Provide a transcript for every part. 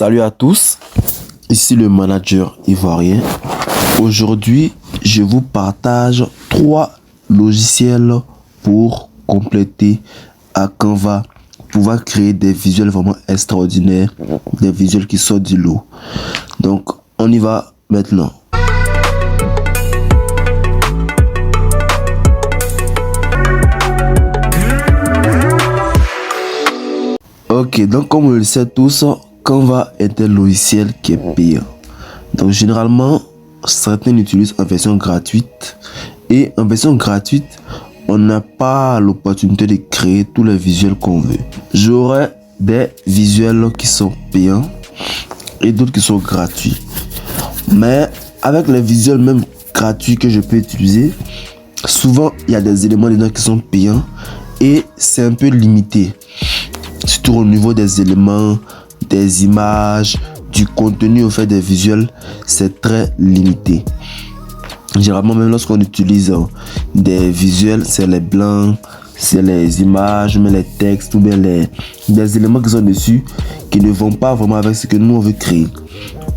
Salut à tous, ici le manager ivoirien. Aujourd'hui, je vous partage 3 logiciels pour compléter à Canva, pouvoir créer des visuels vraiment extraordinaires, des visuels qui sortent du lot. Donc, on y va maintenant. Ok, donc comme vous le savez tous, Canva est un logiciel qui est payant. Donc généralement, certains l'utilisent en version gratuite. Et en version gratuite, on n'a pas l'opportunité de créer tous les visuels qu'on veut. J'aurai des visuels qui sont payants et d'autres qui sont gratuits. Mais avec les visuels même gratuits que je peux utiliser, souvent il y a des éléments dedans qui sont payants et c'est un peu limité. Surtout au niveau des éléments, des images, du contenu au fait des visuels, c'est très limité. Généralement, même lorsqu'on utilise des visuels, c'est les blancs, c'est les images, mais les textes ou bien des éléments qui sont dessus qui ne vont pas vraiment avec ce que nous on veut créer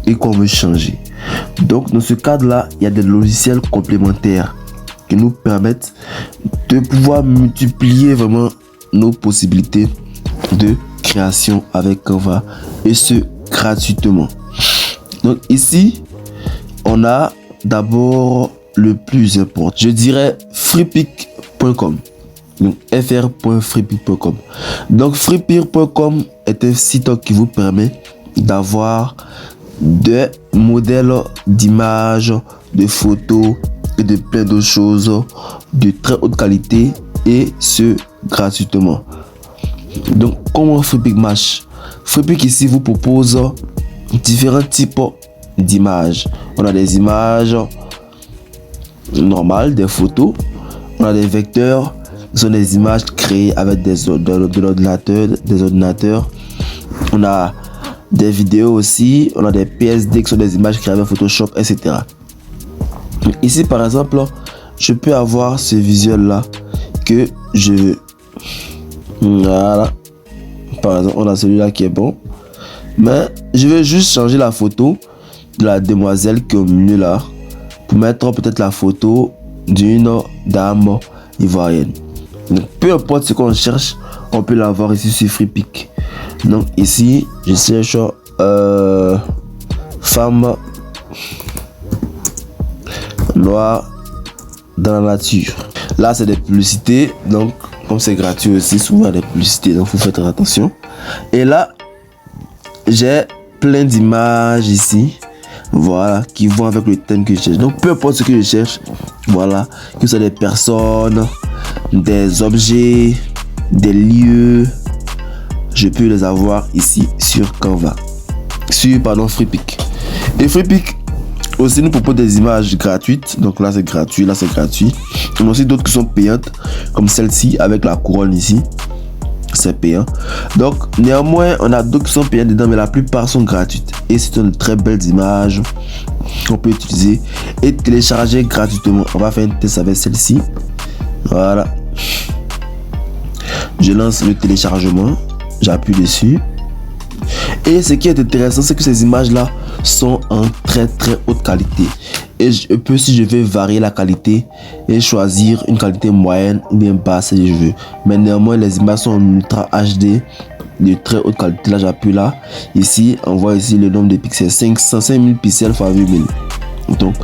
et qu'on veut changer. Donc dans ce cadre-là, il y a des logiciels complémentaires qui nous permettent de pouvoir multiplier vraiment nos possibilités de création avec Canva et ce gratuitement. Donc ici on a d'abord le plus important, je dirais freepik.com. donc fr.freepik.com. donc freepik.com est un site qui vous permet d'avoir des modèles d'images, de photos et de plein d'autres choses de très haute qualité et ce gratuitement. Donc comment Freepik marche? Freepik ici vous propose différents types d'images. On a des images normales, des photos, on a des vecteurs, ce sont des images créées avec des ordinateurs, on a des vidéos aussi, on a des PSD qui sont des images créées avec Photoshop, etc. Ici par exemple, je peux avoir ce visuel là que je veux. Voilà, par exemple on a celui-là qui est bon, mais je vais juste changer la photo de la demoiselle qui est au milieu là pour mettre peut-être la photo d'une dame ivoirienne. Donc peu importe ce qu'on cherche, on peut l'avoir ici sur Freepik. Donc ici je cherche femme noire dans la nature. Là c'est des publicités, donc comme c'est gratuit aussi, souvent des publicités, donc faut faire attention. Et là j'ai plein d'images ici, voilà, qui vont avec le thème que je cherche. Donc peu importe ce que je cherche, voilà, que ce soit des personnes, des objets, des lieux, je peux les avoir ici sur Canva, sur Freepik. Et Freepik aussi nous propose des images gratuites, donc là c'est gratuit, là c'est gratuit. On a aussi d'autres qui sont payantes, comme celle-ci avec la couronne ici, c'est payant. Donc néanmoins on a d'autres qui sont payantes dedans, mais la plupart sont gratuites. Et c'est une très belle image qu'on peut utiliser et télécharger gratuitement. On va faire un test avec celle-ci. Voilà. Je lance le téléchargement, j'appuie dessus. Et ce qui est intéressant, c'est que ces images-là sont en très haute qualité. Et je peux, si je veux, varier la qualité et choisir une qualité moyenne ou bien basse si je veux. Mais néanmoins, les images sont en ultra HD de très haute qualité. Là, j'appuie là. Ici, on voit ici le nombre de pixels. 505 000 pixels x 8000. Donc,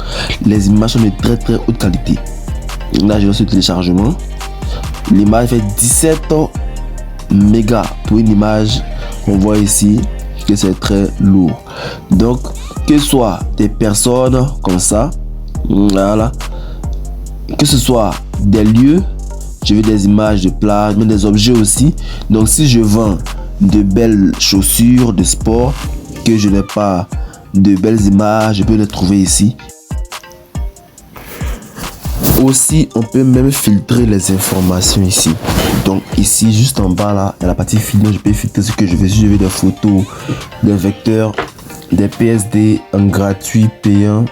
les images sont de très haute qualité. Là, je lance le téléchargement. L'image fait 17 mégas pour une image. On voit ici que c'est très lourd. Donc que ce soit des personnes comme ça, voilà, que ce soit des lieux, je veux des images de plage, mais des objets aussi. Donc si je vends de belles chaussures de sport, que je n'ai pas de belles images, je peux les trouver ici. Aussi on peut même filtrer les informations ici. Donc ici juste en bas là, il y a la partie filtre, je peux filtrer ce que je veux. Si je veux des photos, des vecteurs, des PSD en gratuit, payant.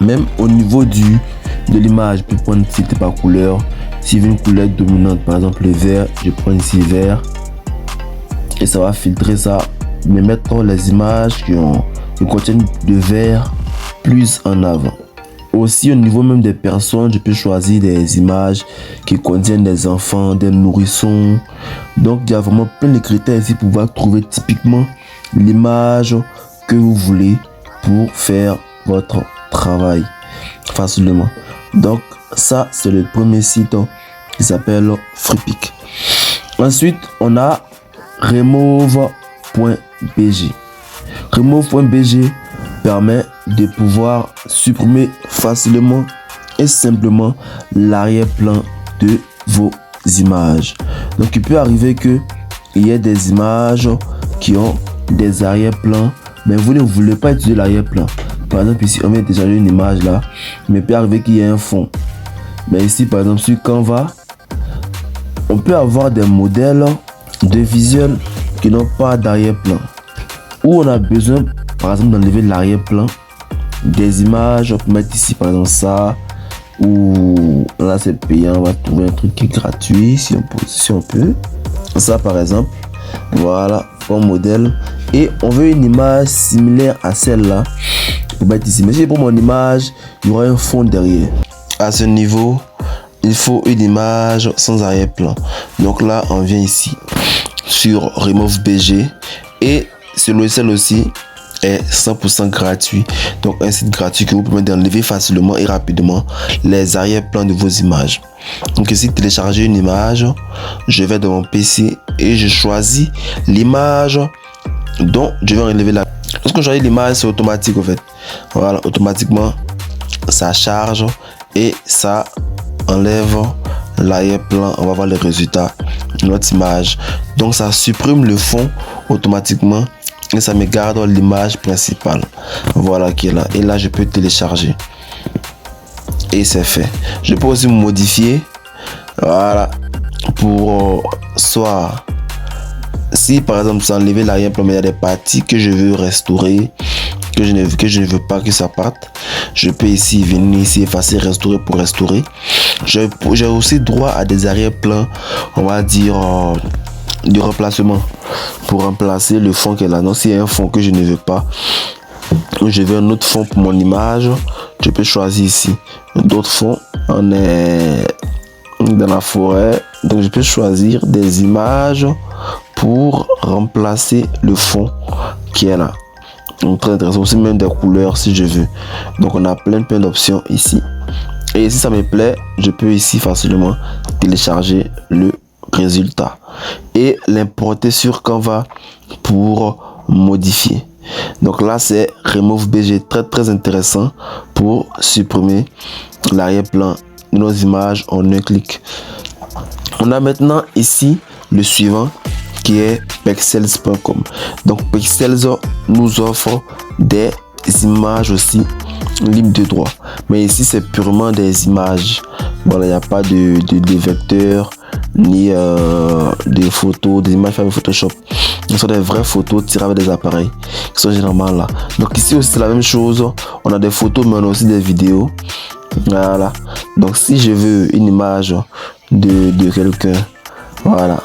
Même au niveau de l'image, je peux prendre filtre par couleur. Si je veux une couleur dominante, par exemple le vert, je prends ici vert et ça va filtrer ça me mettre les images qui contiennent de verre plus en avant. Aussi, au niveau même des personnes, je peux choisir des images qui contiennent des enfants, des nourrissons. Donc, il y a vraiment plein de critères ici pour pouvoir trouver typiquement l'image que vous voulez pour faire votre travail facilement. Donc, ça, c'est le premier site qui s'appelle Freepik. Ensuite, on a remove.bg. Remove.bg permet de pouvoir supprimer facilement et simplement l'arrière-plan de vos images. Donc il peut arriver que il y ait des images qui ont des arrière-plans, mais vous ne voulez pas utiliser l'arrière-plan. Par exemple ici on vient de télécharger une image là, mais il peut arriver qu'il y ait un fond. Mais ici par exemple sur Canva, on peut avoir des modèles de visuels qui n'ont pas d'arrière-plan, où on a besoin par exemple d'enlever l'arrière-plan des images. On peut mettre ici par exemple ça, ou là c'est payant, on va trouver un truc qui est gratuit si on peut. Ça par exemple, voilà comme modèle, et on veut une image similaire à celle-là pour mettre ici. Mais si pour mon image, il y aura un fond derrière. À ce niveau, il faut une image sans arrière-plan. Donc là, on vient ici sur Remove.bg, et ce logiciel aussi est 100% gratuit. Donc un site gratuit qui vous permet d'enlever facilement et rapidement les arrière-plans de vos images. Donc ici, télécharger une image, je vais dans mon PC et je choisis l'image dont je vais enlever la. Lorsque je choisis l'image, c'est automatique en fait. Voilà, automatiquement ça charge et ça enlève l'arrière-plan. On va voir les résultats de notre image. Donc ça supprime le fond automatiquement et ça me garde l'image principale, voilà, qui est là. Et là je peux télécharger et c'est fait. Je peux aussi modifier, voilà, pour soit si par exemple ça enlever l'arrière-plan, mais il y a des parties que je veux restaurer, que je ne veux pas que ça parte, je peux ici venir ici effacer, restaurer pour restaurer. J'ai aussi droit à des arrière-plans, on va dire du remplacement, pour remplacer le fond qui est là. Donc s'il y a un fond que je ne veux pas, ou je veux un autre fond pour mon image, je peux choisir ici d'autres fonds. On est dans la forêt, donc je peux choisir des images pour remplacer le fond qui est là. Donc très intéressant, aussi même des couleurs si je veux. Donc on a plein d'options ici, et si ça me plaît, je peux ici facilement télécharger le résultat et l'importer sur Canva pour modifier. Donc là c'est Remove.bg, très intéressant pour supprimer l'arrière-plan de nos images en un clic. On a maintenant ici le suivant qui est Pexels.com. Donc Pexels nous offre des images aussi libres de droit, mais ici c'est purement des images. Voilà, il n'y a pas de vecteurs ni des photos, des images avec Photoshop. Ce sont des vraies photos tirées avec des appareils qui sont généralement là. Donc ici aussi c'est la même chose, on a des photos mais on a aussi des vidéos. Voilà, donc si je veux une image de quelqu'un, voilà,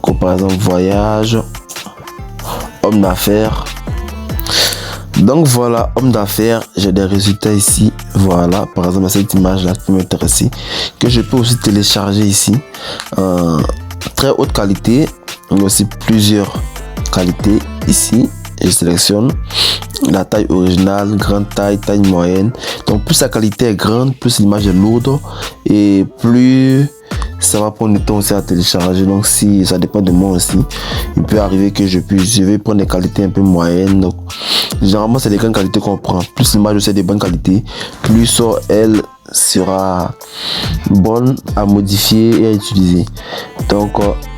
comme par exemple voyage, homme d'affaires. Donc voilà, homme d'affaires, j'ai des résultats ici. Voilà, par exemple cette image là qui peut m'intéresser, que je peux aussi télécharger ici en très haute qualité. Il y a aussi plusieurs qualités ici. Je sélectionne la taille originale, grande taille, taille moyenne. Donc plus la qualité est grande, plus l'image est lourde et plus ça va prendre du temps aussi à télécharger. Donc si ça dépend de moi aussi, il peut arriver que je vais prendre des qualités un peu moyennes. Donc généralement c'est des grandes qualités qu'on prend. Plus l'image aussi est de bonne qualité, plus elle sera bonne à modifier et à utiliser. Donc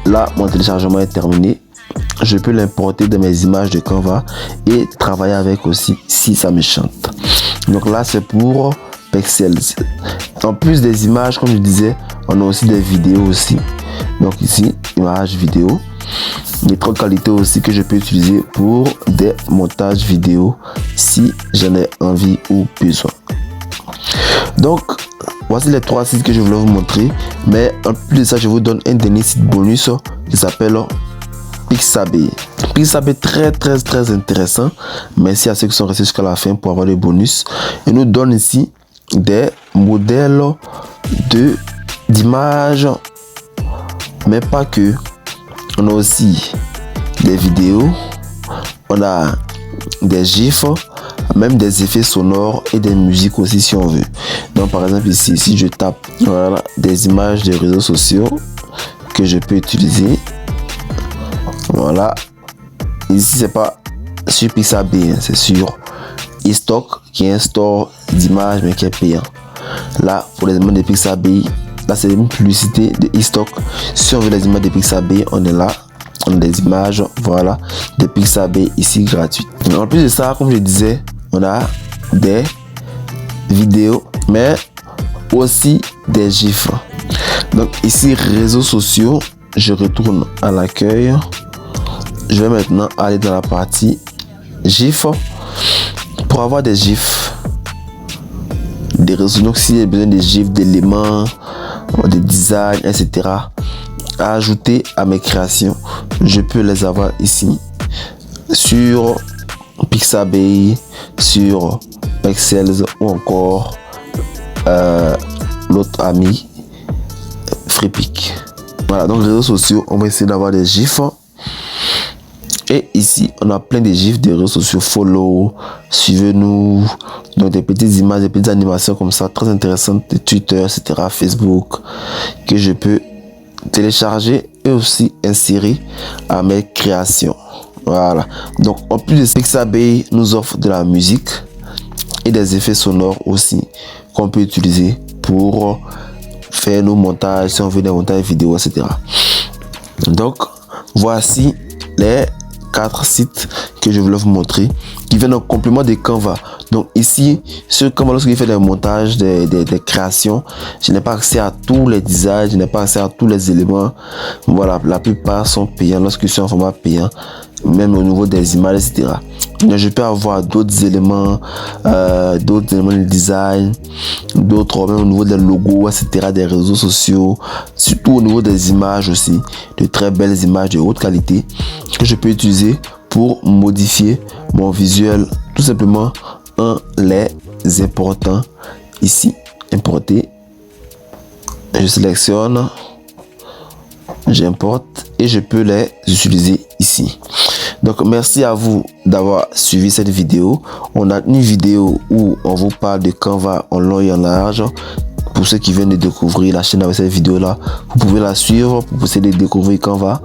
là mon téléchargement est terminé. Je peux l'importer dans mes images de Canva et travailler avec aussi si ça me chante. Donc là c'est pour Pexels. En plus des images, comme je disais, on a aussi des vidéos aussi. Donc ici, images vidéo. Des trois qualités aussi que je peux utiliser pour des montages vidéo si j'en ai envie ou besoin. Donc voici les trois sites que je voulais vous montrer. Mais en plus de ça, je vous donne un dernier site bonus qui s'appelle Pixabay. Pixabay très intéressant. Merci à ceux qui sont restés jusqu'à la fin pour avoir des bonus. Il nous donne ici des modèles d'images, mais pas que. On a aussi des vidéos, on a des gifs, même des effets sonores et des musiques aussi si on veut. Donc par exemple ici, si je tape voilà, des images des réseaux sociaux que je peux utiliser, voilà, ici c'est pas sur Pixabay, c'est sur eStock qui est un store d'images mais qui est payant. Là pour les images de Pixabay, là c'est une publicité de eStock. Si on veut les images de Pixabay, on est là. On a des images, voilà, de Pixabay ici gratuites. En plus de ça, comme je disais, on a des vidéos, mais aussi des gifs. Donc ici, réseaux sociaux, je retourne à l'accueil. Je vais maintenant aller dans la partie gifs. Pour avoir des gifs, des réseaux, donc s'il y a besoin de gifs, d'éléments, de design, etc. à ajouter à mes créations, je peux les avoir ici sur Pixabay, sur Pexels ou encore l'autre ami Freepik. Voilà, donc réseaux sociaux, on va essayer d'avoir des gifs. Et ici, on a plein de gifs des réseaux sociaux. Follow, suivez-nous. Donc des petites images, des petites animations comme ça, très intéressantes de Twitter, etc., Facebook, que je peux télécharger et aussi insérer à mes créations. Voilà, donc en plus de Pixabay nous offre de la musique et des effets sonores aussi qu'on peut utiliser pour faire nos montages, si on veut des montages vidéo, etc. Donc voici les 4 sites que je voulais vous montrer qui viennent en complément de Canva. Donc ici, sur Canva, lorsque je fais des montages, des créations, je n'ai pas accès à tous les designs, je n'ai pas accès à tous les éléments. Voilà, la plupart sont payants lorsque je suis en format payant, même au niveau des images, etc. Donc je peux avoir d'autres éléments de design, d'autres même au niveau des logos, etc., des réseaux sociaux, surtout au niveau des images aussi, de très belles images de haute qualité que je peux utiliser pour modifier mon visuel tout simplement en les important ici. Importer, je sélectionne, j'importe et je peux les utiliser ici. Donc merci à vous d'avoir suivi cette vidéo. On a une vidéo où on vous parle de Canva en long et en large. Pour ceux qui viennent de découvrir la chaîne avec cette vidéo là, vous pouvez la suivre pour essayer de découvrir Canva,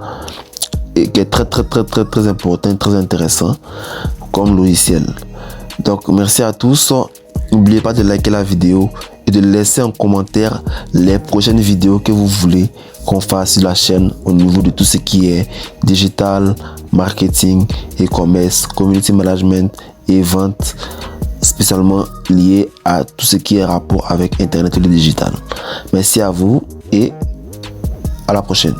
et qui est très important, très intéressant comme logiciel. Donc merci à tous. N'oubliez pas de liker la vidéo et de laisser en commentaire les prochaines vidéos que vous voulez qu'on fasse sur la chaîne au niveau de tout ce qui est digital, marketing, e-commerce, community management et vente, spécialement lié à tout ce qui est rapport avec internet et le digital. Merci à vous et à la prochaine.